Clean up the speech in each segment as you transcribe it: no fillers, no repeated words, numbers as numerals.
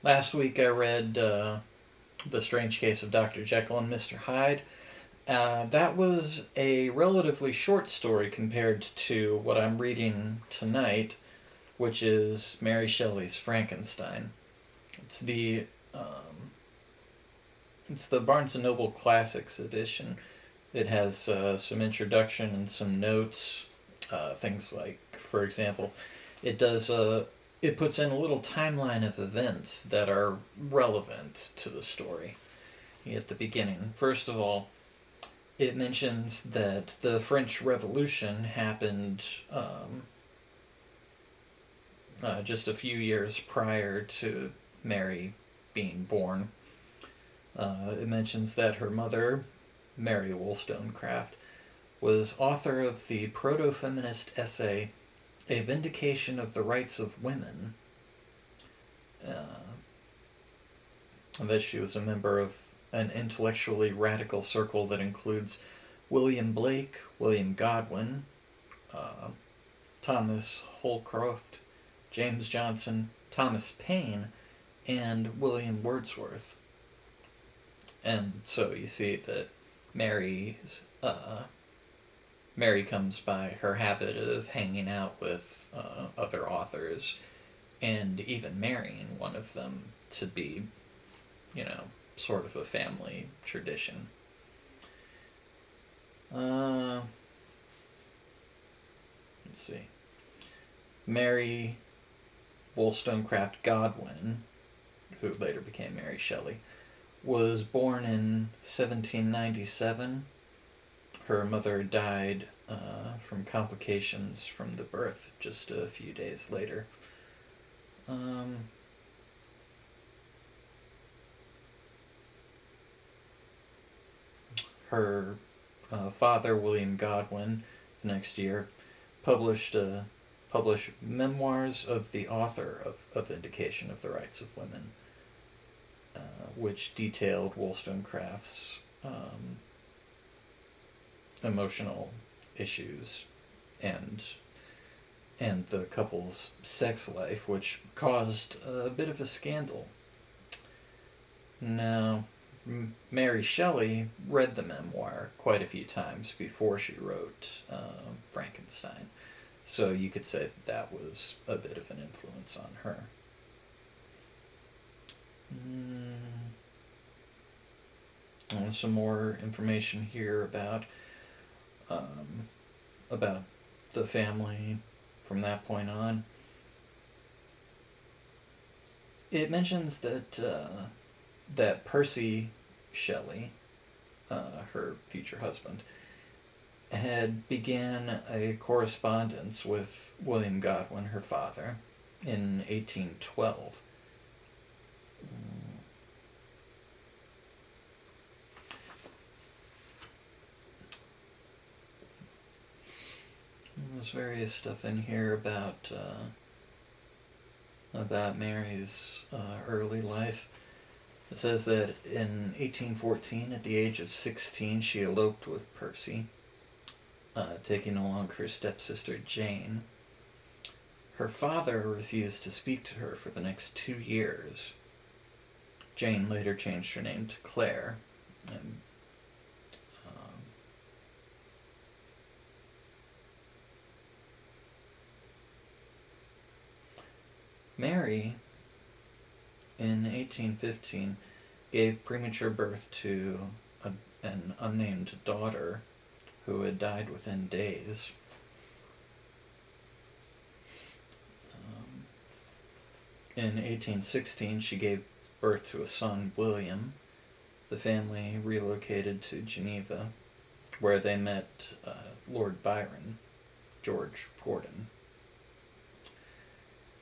Last week I read The Strange Case of Dr. Jekyll and Mr. Hyde. That was a relatively short story compared to what I'm reading tonight, which is Mary Shelley's Frankenstein. It's the um, it's the Barnes and Noble Classics edition. It has some introduction and some notes. Things like, for example, it does it puts in a little timeline of events that are relevant to the story at the beginning. First of all, it mentions that the French Revolution happened just a few years prior to Mary being born. It mentions that her mother, Mary Wollstonecraft, was author of the proto feminist essay A Vindication of the Rights of Women, and that she was a member of an intellectually radical circle that includes William Blake, William Godwin, uh, Thomas Holcroft, James Johnson, Thomas Paine, and William Wordsworth. And so you see that Mary's Mary comes by her habit of hanging out with other authors and even marrying one of them to be, you know, sort of a family tradition. Uh, let's see. Mary Wollstonecraft Godwin, who later became Mary Shelley, was born in 1797. Her mother died from complications from the birth just a few days later. Um, her father, William Godwin, the next year published published memoirs of the author of Vindication of the Rights of Women, which detailed Wollstonecraft's emotional issues and the couple's sex life, which caused a bit of a scandal. Now, Mary Shelley read the memoir quite a few times before she wrote Frankenstein, so you could say that that was a bit of an influence on her. Some more information here um, about the family from that point on. It mentions that Percy Shelley, her future husband, had began a correspondence with William Godwin, her father, in 1812. There's various stuff in here about Mary's early life. It says that in 1814, at the age of 16, she eloped with Percy, taking along her stepsister Jane. Her father refused to speak to her for the next 2 years. Jane later changed her name to Claire, and um, Mary, in 1815, gave premature birth to an unnamed daughter who had died within days. In 1816, she gave birth to a son, William. The family relocated to Geneva, where they met Lord Byron, George Gordon.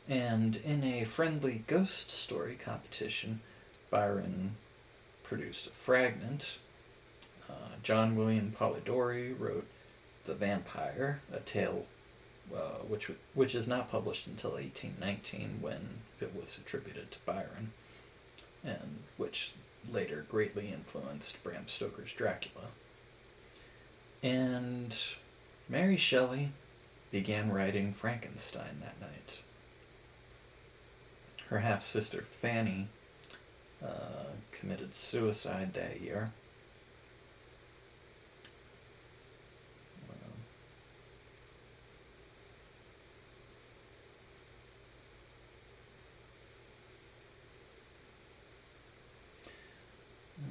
And in a friendly ghost story competition, Byron produced a fragment. John William Polidori wrote The Vampire, a tale which is not published until 1819 when it was attributed to Byron, and which later greatly influenced Bram Stoker's Dracula. And Mary Shelley began writing Frankenstein that night. her half-sister Fanny committed suicide that year.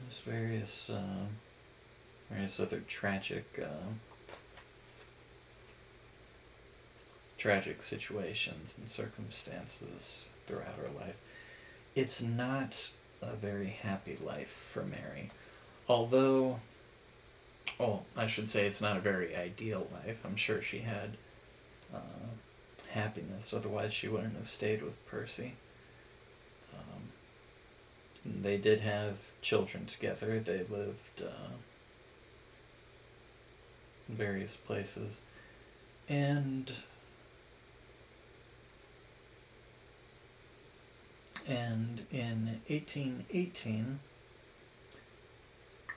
There's various other tragic situations and circumstances throughout her life. It's not a very happy life for Mary. Although, well, I should say it's not a very ideal life. I'm sure she had uh, happiness, otherwise she wouldn't have stayed with Percy. They did have children together. They lived in various places. And in 1818,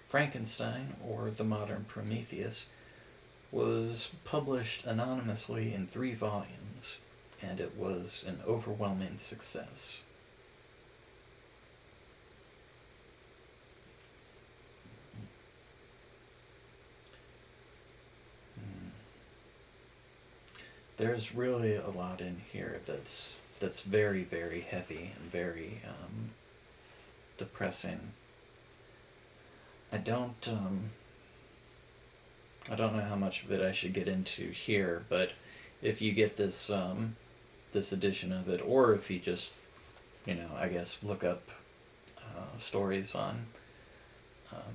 Frankenstein, or the modern Prometheus, was published anonymously in 3 volumes, and it was an overwhelming success. There's really a lot in here that's very, very heavy and very depressing. I don't know how much of it I should get into here, but if you get this this edition of it, or if you just, I guess look up stories on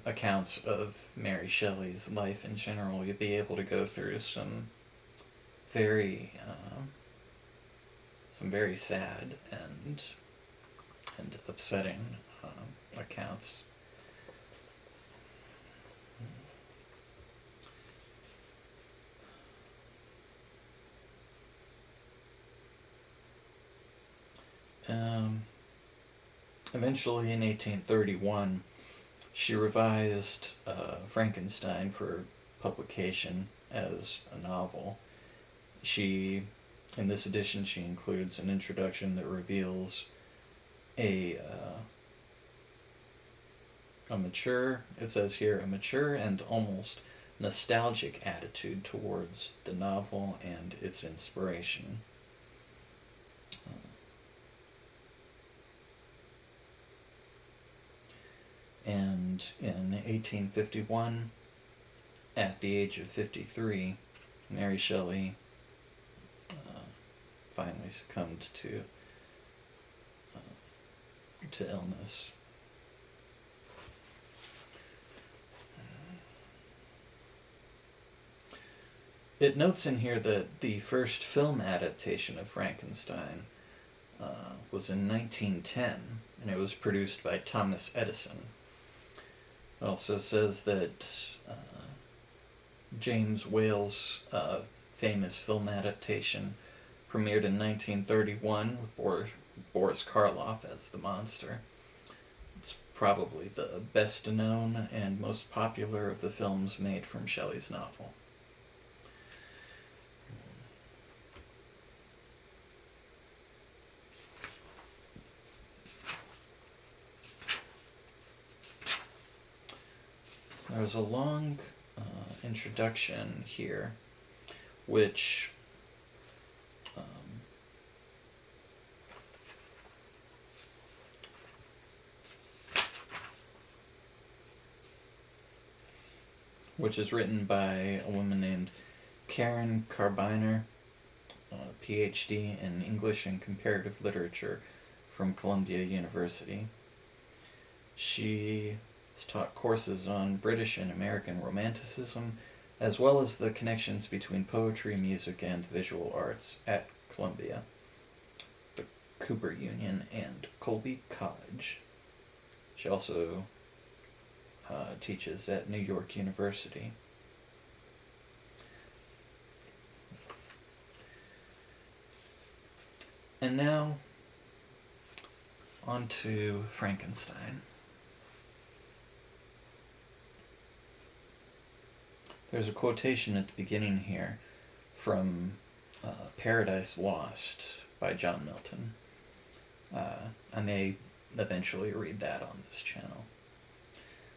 accounts of Mary Shelley's life in general, you'll be able to go through some very sad and upsetting accounts. Eventually, in 1831, she revised Frankenstein for publication as a novel. In this edition, she includes an introduction that reveals a mature, it says here, a mature and almost nostalgic attitude towards the novel and its inspiration. And in 1851, at the age of 53, Mary Shelley finally succumbed to illness. It notes in here that the first film adaptation of Frankenstein was in 1910, and it was produced by Thomas Edison. It also says that James Whale's famous film adaptation premiered in 1931 with Boris Karloff as the monster. It's probably the best known and most popular of the films made from Shelley's novel. There's a long introduction here, which is written by a woman named Karen Carbiner, PhD in English and Comparative Literature from Columbia University. She has taught courses on British and American Romanticism, as well as the connections between poetry, music, and visual arts at Columbia, the Cooper Union, and Colby College. She also teaches at New York University. And now, on to Frankenstein. There's a quotation at the beginning here from Paradise Lost by John Milton. I may eventually read that on this channel.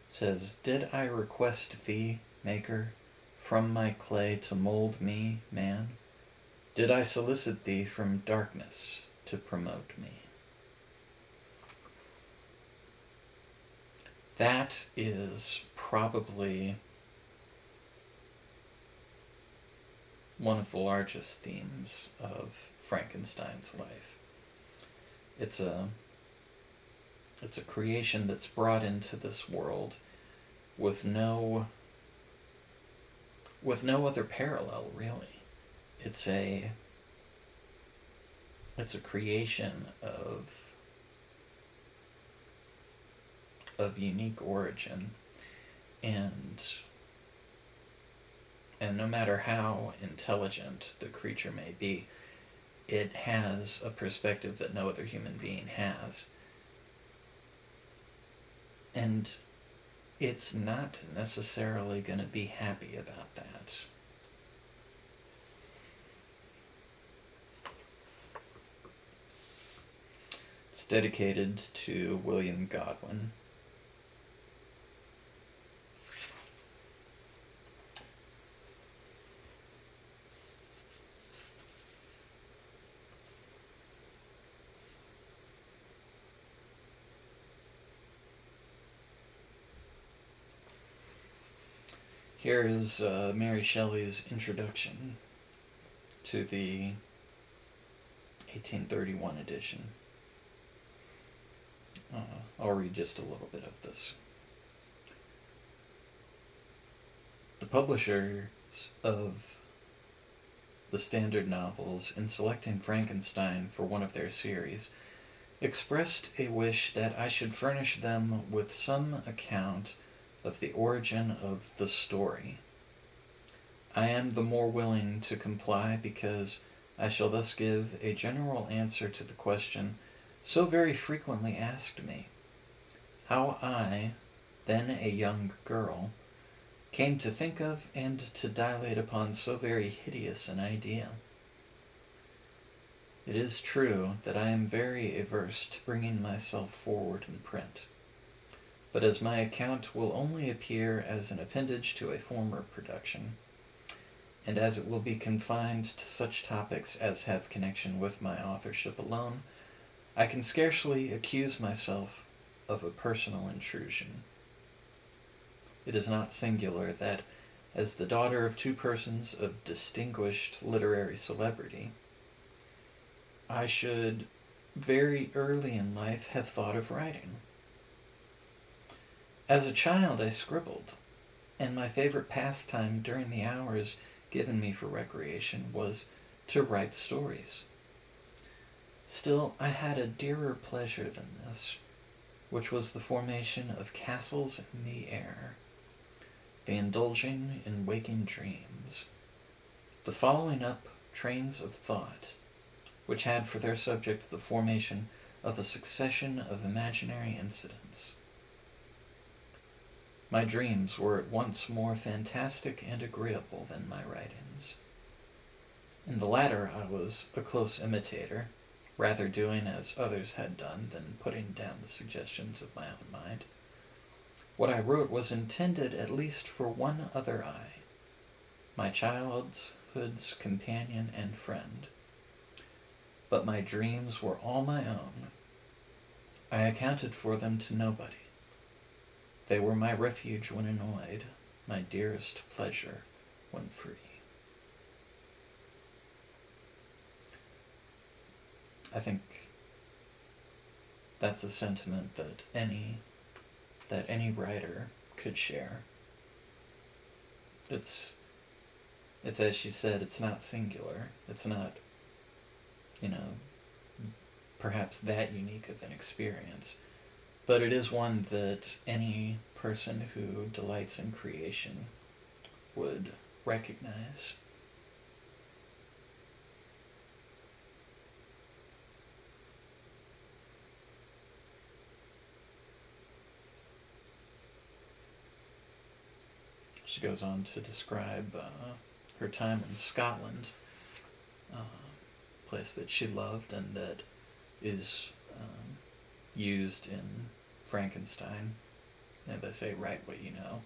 It says, "Did I request thee, Maker, from my clay to mold me, man? Did I solicit thee from darkness to promote me?" That is probably one of the largest themes of Frankenstein's life. It's a creation that's brought into this world with no other parallel, really. It's a creation of unique origin, and no matter how intelligent the creature may be, it has a perspective that no other human being has. And it's not necessarily going to be happy about that. It's dedicated to William Godwin. Here is Mary Shelley's introduction to the 1831 edition. I'll read just a little bit of this. The publishers of the standard novels, in selecting Frankenstein for one of their series, expressed a wish that I should furnish them with some account of the origin of the story. I am the more willing to comply because I shall thus give a general answer to the question so very frequently asked me, how I, then a young girl, came to think of and to dilate upon so very hideous an idea. It is true that I am very averse to bringing myself forward in print, but as my account will only appear as an appendage to a former production, and as it will be confined to such topics as have connection with my authorship alone, I can scarcely accuse myself of a personal intrusion. It is not singular that, as the daughter of two persons of distinguished literary celebrity, I should very early in life have thought of writing. As a child I scribbled, and my favorite pastime during the hours given me for recreation was to write stories. Still, I had a dearer pleasure than this, which was the formation of castles in the air, the indulging in waking dreams, the following up trains of thought, which had for their subject the formation of a succession of imaginary incidents. My dreams were at once more fantastic and agreeable than my writings. In the latter I was a close imitator, rather doing as others had done than putting down the suggestions of my own mind. What I wrote was intended at least for one other eye, my childhood's companion and friend. But my dreams were all my own. I accounted for them to nobody. They were my refuge when annoyed, my dearest pleasure when free. I think that's a sentiment that any writer could share. It's as she said, it's not singular. It's not, perhaps that unique of an experience. But it is one that any person who delights in creation would recognize. She goes on to describe her time in Scotland, a place that she loved and that is used in Frankenstein. And they say, write what you know.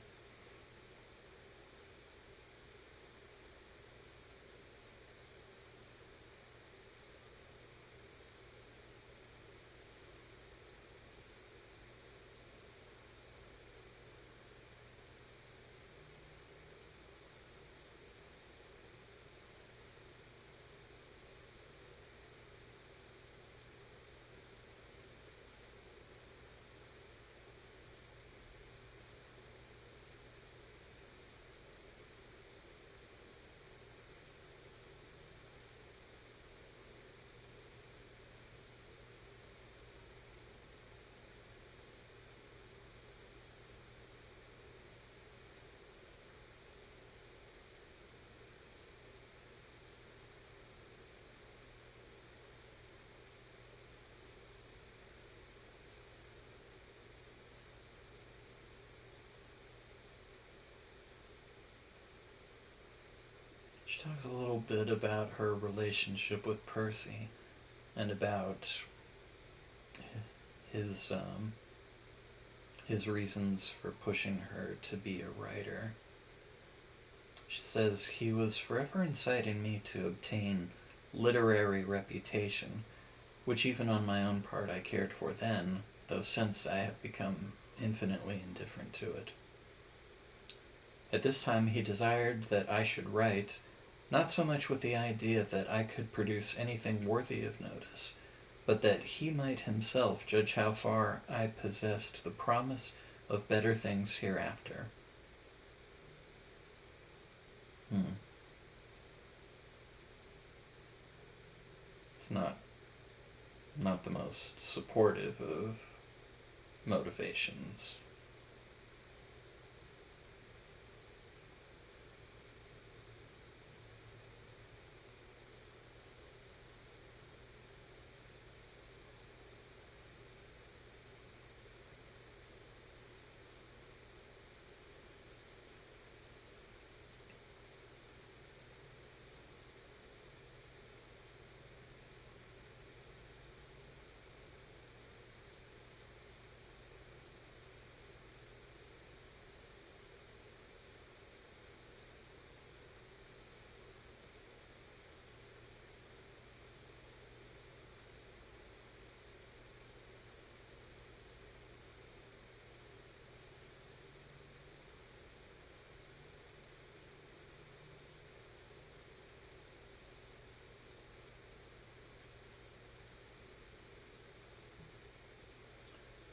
She talks a little bit about her relationship with Percy and about his his reasons for pushing her to be a writer. She says he was forever inciting me to obtain literary reputation, which even on my own part I cared for then, though since I have become infinitely indifferent to it. At this time he desired that I should write, not so much with the idea that I could produce anything worthy of notice, but that he might himself judge how far I possessed the promise of better things hereafter. Hmm. It's not the most supportive of motivations.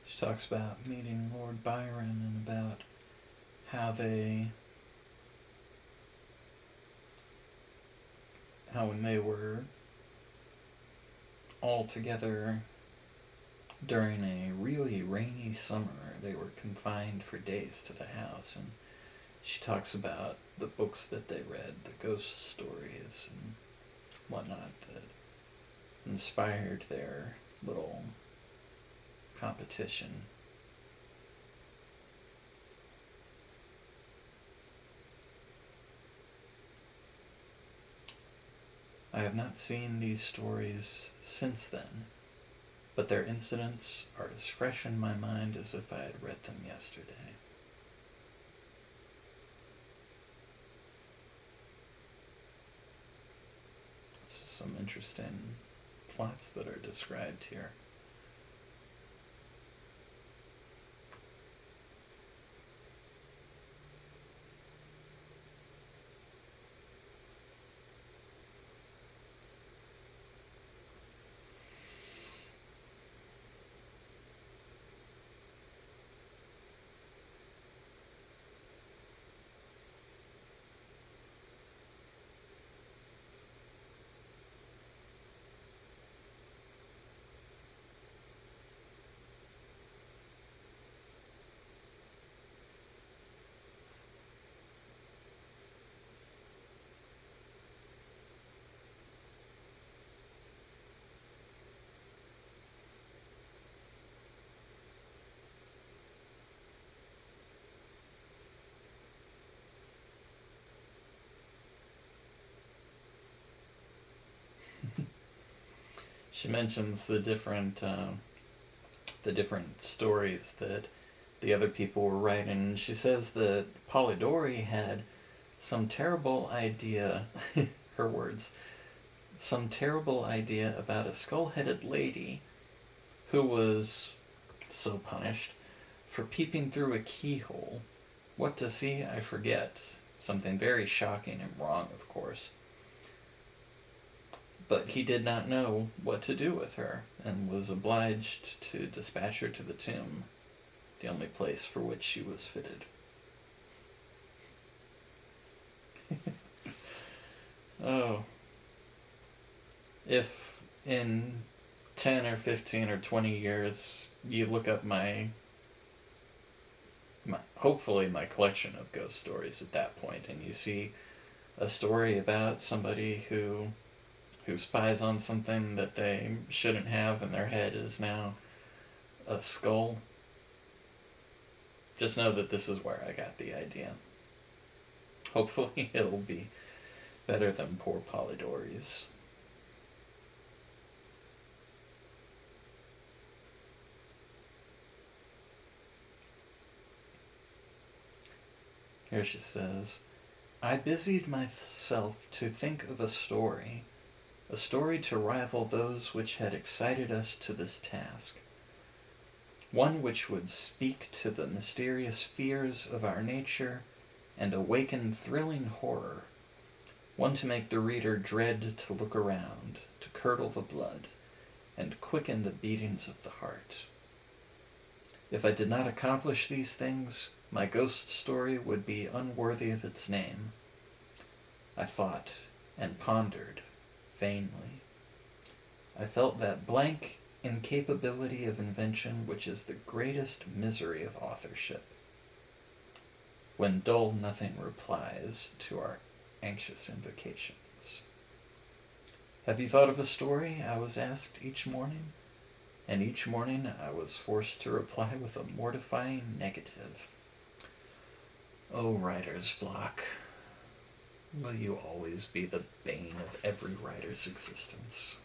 She talks about meeting Lord Byron and about how when they were all together during a really rainy summer, they were confined for days to the house, and she talks about the books that they read, the ghost stories and whatnot, that inspired their little competition. I have not seen these stories since then, but their incidents are as fresh in my mind as if I had read them yesterday. This is some interesting plots that are described here. She mentions the different stories that the other people were writing. She says that Polidori had some terrible idea, her words, some terrible idea about a skull-headed lady who was so punished for peeping through a keyhole. What to see, I forget. Something very shocking and wrong, of course. But he did not know what to do with her, and was obliged to dispatch her to the tomb, the only place for which she was fitted. Oh. If in 10 or 15 or 20 years you look up hopefully my collection of ghost stories at that point, and you see a story about somebody who spies on something that they shouldn't have, and their head is now a skull, just know that this is where I got the idea. Hopefully it'll be better than poor Polidori's. Here she says, I busied myself to think of a story to rival those which had excited us to this task. One which would speak to the mysterious fears of our nature and awaken thrilling horror. One to make the reader dread to look around, to curdle the blood, and quicken the beatings of the heart. If I did not accomplish these things, my ghost story would be unworthy of its name. I thought and pondered vainly. I felt that blank incapability of invention which is the greatest misery of authorship, when dull nothing replies to our anxious invocations. Have you thought of a story? I was asked each morning, and each morning I was forced to reply with a mortifying negative. Oh, writer's block. Will you always be the bane of every writer's existence?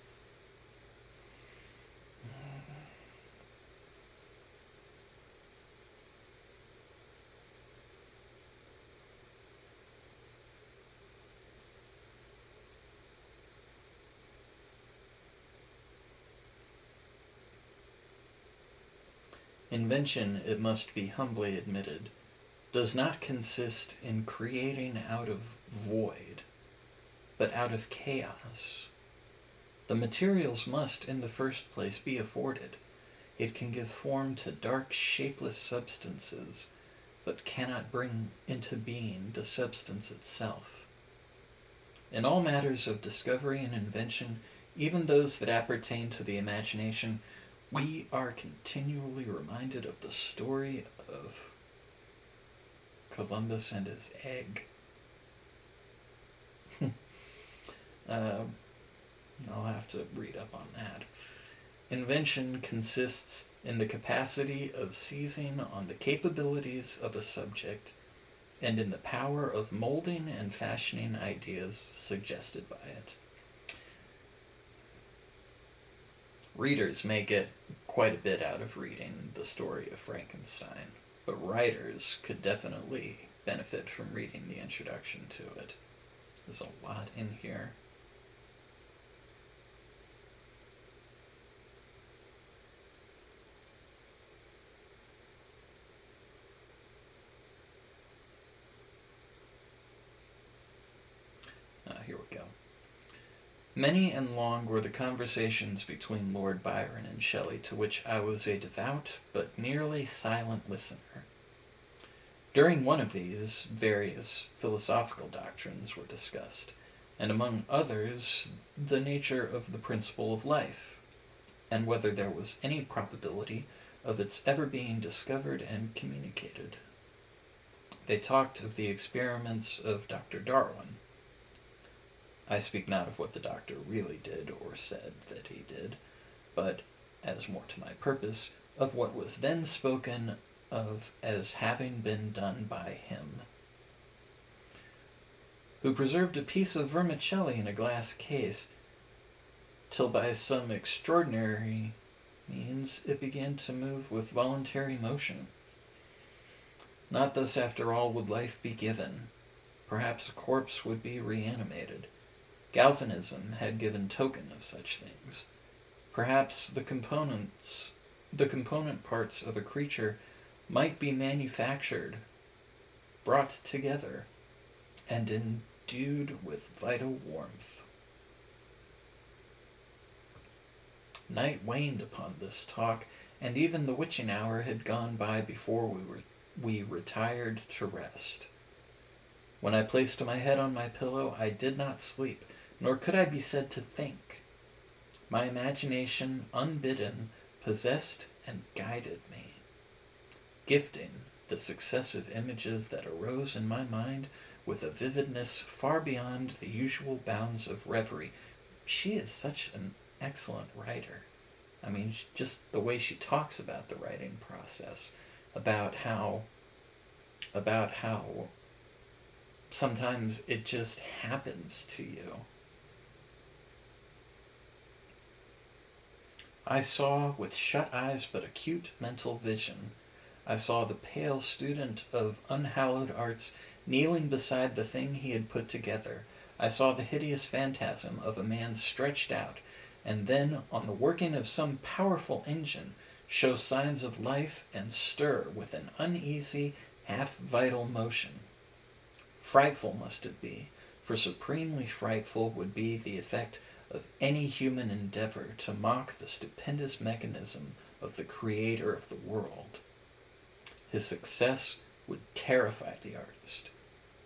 Invention, it must be humbly admitted, does not consist in creating out of void, but out of chaos. The materials must, in the first place, be afforded. It can give form to dark, shapeless substances, but cannot bring into being the substance itself. In all matters of discovery and invention, even those that appertain to the imagination, we are continually reminded of the story of Columbus and his egg. I'll have to read up on that. Invention consists in the capacity of seizing on the capabilities of a subject and in the power of molding and fashioning ideas suggested by it. Readers may get quite a bit out of reading the story of Frankenstein, but writers could definitely benefit from reading the introduction to it. There's a lot in here. Here we go. Many and long were the conversations between Lord Byron and Shelley, to which I was a devout but nearly silent listener. During one of these, various philosophical doctrines were discussed, and among others, the nature of the principle of life, and whether there was any probability of its ever being discovered and communicated. They talked of the experiments of Dr. Darwin. I speak not of what the doctor really did or said that he did, but, as more to my purpose, of what was then spoken of as having been done by him, who preserved a piece of vermicelli in a glass case till by some extraordinary means it began to move with voluntary motion. Not thus, after all, would life be given. Perhaps a corpse would be reanimated. Galvanism had given token of such things. Perhaps the component parts of a creature might be manufactured, brought together, and endued with vital warmth. Night waned upon this talk, and even the witching hour had gone by before we retired to rest. When I placed my head on my pillow, I did not sleep, nor could I be said to think. My imagination, unbidden, possessed and guided me, gifting the successive images that arose in my mind with a vividness far beyond the usual bounds of reverie. She is such an excellent writer. I mean, just the way she talks about the writing process, about how sometimes it just happens to you. I saw with shut eyes but acute mental vision. I saw the pale student of unhallowed arts kneeling beside the thing he had put together. I saw the hideous phantasm of a man stretched out, and then, on the working of some powerful engine, show signs of life and stir with an uneasy, half-vital motion. Frightful must it be, for supremely frightful would be the effect of any human endeavor to mock the stupendous mechanism of the Creator of the world. His success would terrify the artist.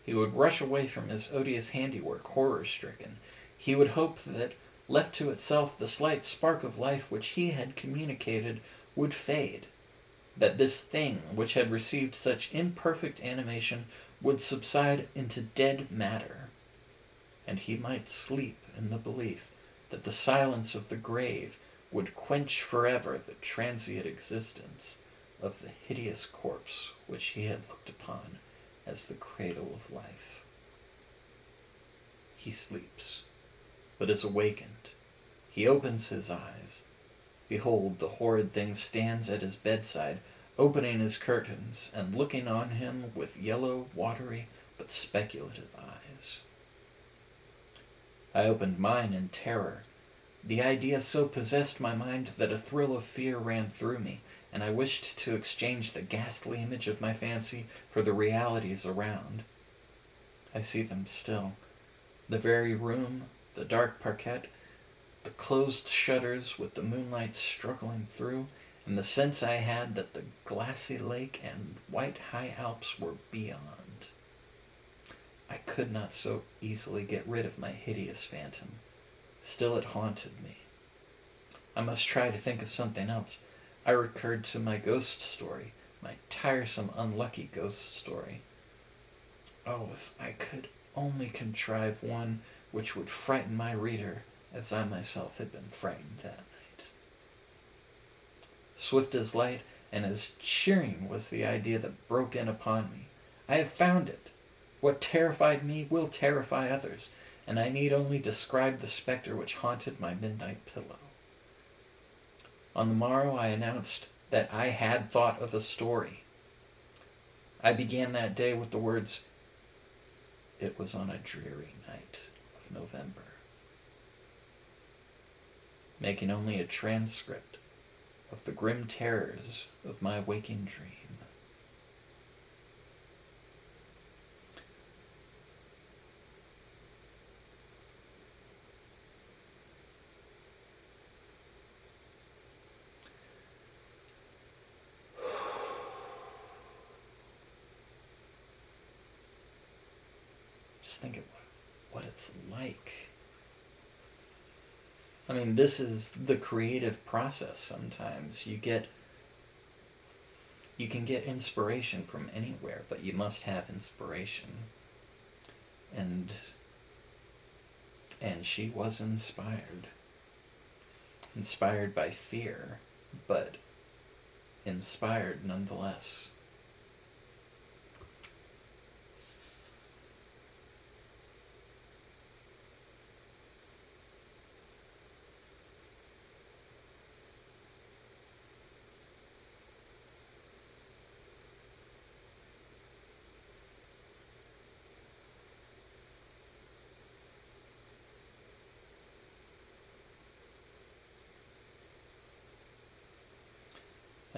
He would rush away from his odious handiwork, horror-stricken. He would hope that, left to itself, the slight spark of life which he had communicated would fade, that this thing which had received such imperfect animation would subside into dead matter, and he might sleep in the belief that the silence of the grave would quench forever the transient existence of the hideous corpse which he had looked upon as the cradle of life. He sleeps, but is awakened. He opens his eyes. Behold, the horrid thing stands at his bedside, opening his curtains and looking on him with yellow, watery, but speculative eyes. I opened mine in terror. The idea so possessed my mind that a thrill of fear ran through me, and I wished to exchange the ghastly image of my fancy for the realities around. I see them still. The very room, the dark parquet, the closed shutters with the moonlight struggling through, and the sense I had that the glassy lake and white high Alps were beyond. I could not so easily get rid of my hideous phantom. Still it haunted me. I must try to think of something else. I recurred to my ghost story, my tiresome, unlucky ghost story. Oh, if I could only contrive one which would frighten my reader as I myself had been frightened that night. Swift as light and as cheering was the idea that broke in upon me. I have found it! What terrified me will terrify others, and I need only describe the spectre which haunted my midnight pillow. On the morrow I announced that I had thought of a story. I began that day with the words, "It was on a dreary night of November," making only a transcript of the grim terrors of my waking dream. Just think of what it's like. I mean, this is the creative process sometimes. You can get inspiration from anywhere, but you must have inspiration. And she was inspired. Inspired by fear, but inspired nonetheless.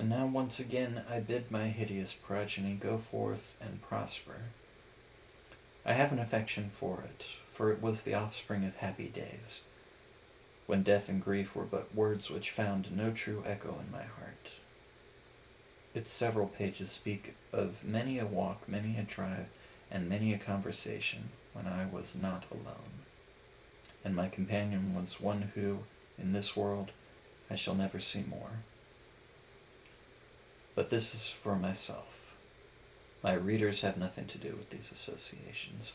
And now once again I bid my hideous progeny go forth and prosper. I have an affection for it was the offspring of happy days, when death and grief were but words which found no true echo in my heart. Its several pages speak of many a walk, many a drive, and many a conversation when I was not alone, and my companion was one who, in this world, I shall never see more. But this is for myself. My readers have nothing to do with these associations.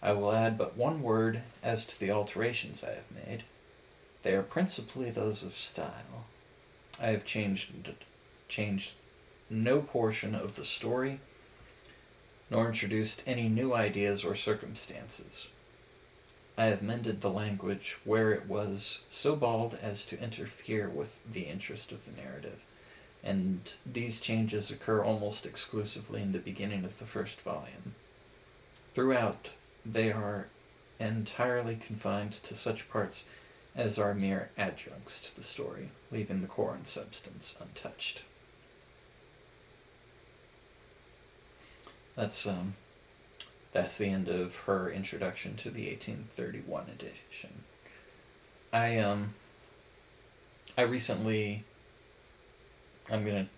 I will add but one word as to the alterations I have made. They are principally those of style. I have changed no portion of the story, nor introduced any new ideas or circumstances. I have mended the language where it was so bald as to interfere with the interest of the narrative, and these changes occur almost exclusively in the beginning of the first volume. Throughout, they are entirely confined to such parts as are mere adjuncts to the story, leaving the core and substance untouched. That's the end of her introduction to the 1831 edition. I recently, I'm gonna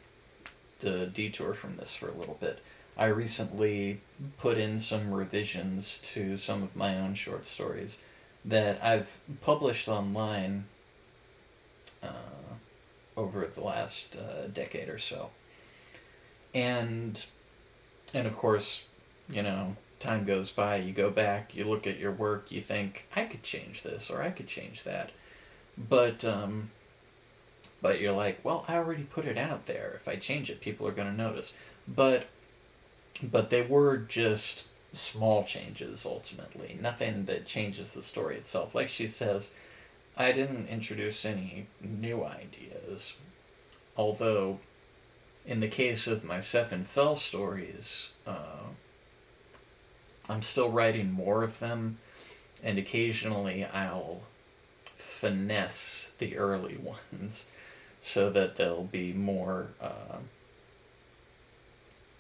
detour from this for a little bit. I recently put in some revisions to some of my own short stories that I've published online over the last decade or so. And of course, time goes by, you go back, you look at your work, you think, I could change this or I could change that. But you're like, well, I already put it out there. If I change it, people are going to notice. But they were just small changes ultimately. Nothing that changes the story itself. Like she says, I didn't introduce any new ideas. Although, in the case of my Seven Fell stories, I'm still writing more of them, and occasionally I'll finesse the early ones so that they'll be more,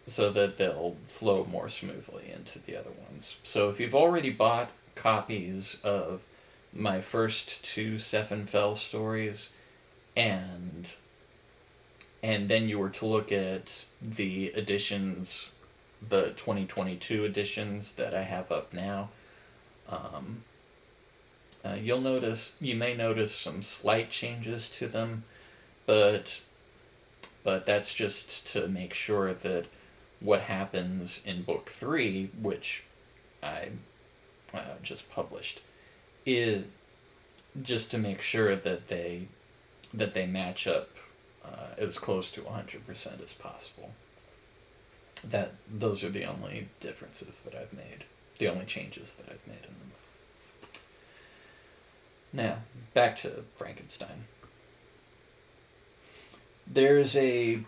so that they'll flow more smoothly into the other ones. So if you've already bought copies of my first two Seven Fell stories, and then you were to look at the editions, the 2022 editions that I have up now, you may notice some slight changes to them, but that's just to make sure that what happens in book 3, which I just published, is just to make sure that they match up as close to 100% as possible. Those are the only differences that I've made, the only changes that I've made in them. Now, back to Frankenstein. There's a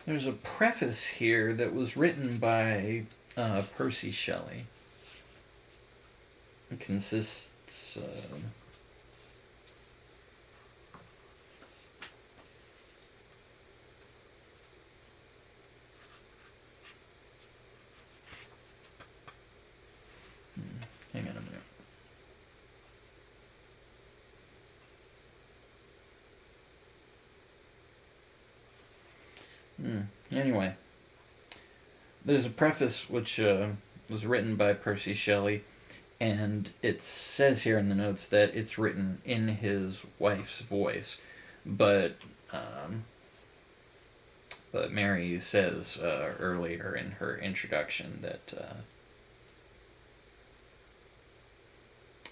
there's a preface here that was written by Percy Shelley. It consists hang on a minute. Anyway, there's a preface which was written by Percy Shelley, and it says here in the notes that it's written in his wife's voice, but Mary says earlier in her introduction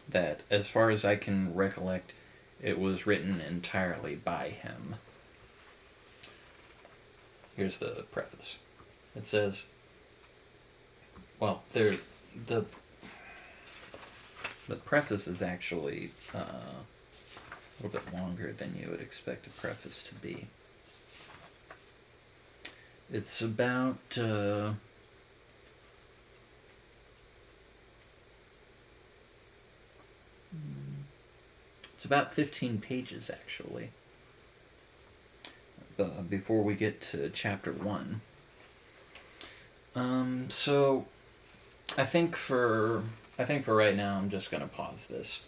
that as far as I can recollect, it was written entirely by him. Here's the preface. It says, well, there, the the preface is actually a little bit longer than you would expect a preface to be. It's about it's about 15 pages actually. Before we get to chapter 1. So I think for right now I'm just gonna pause this.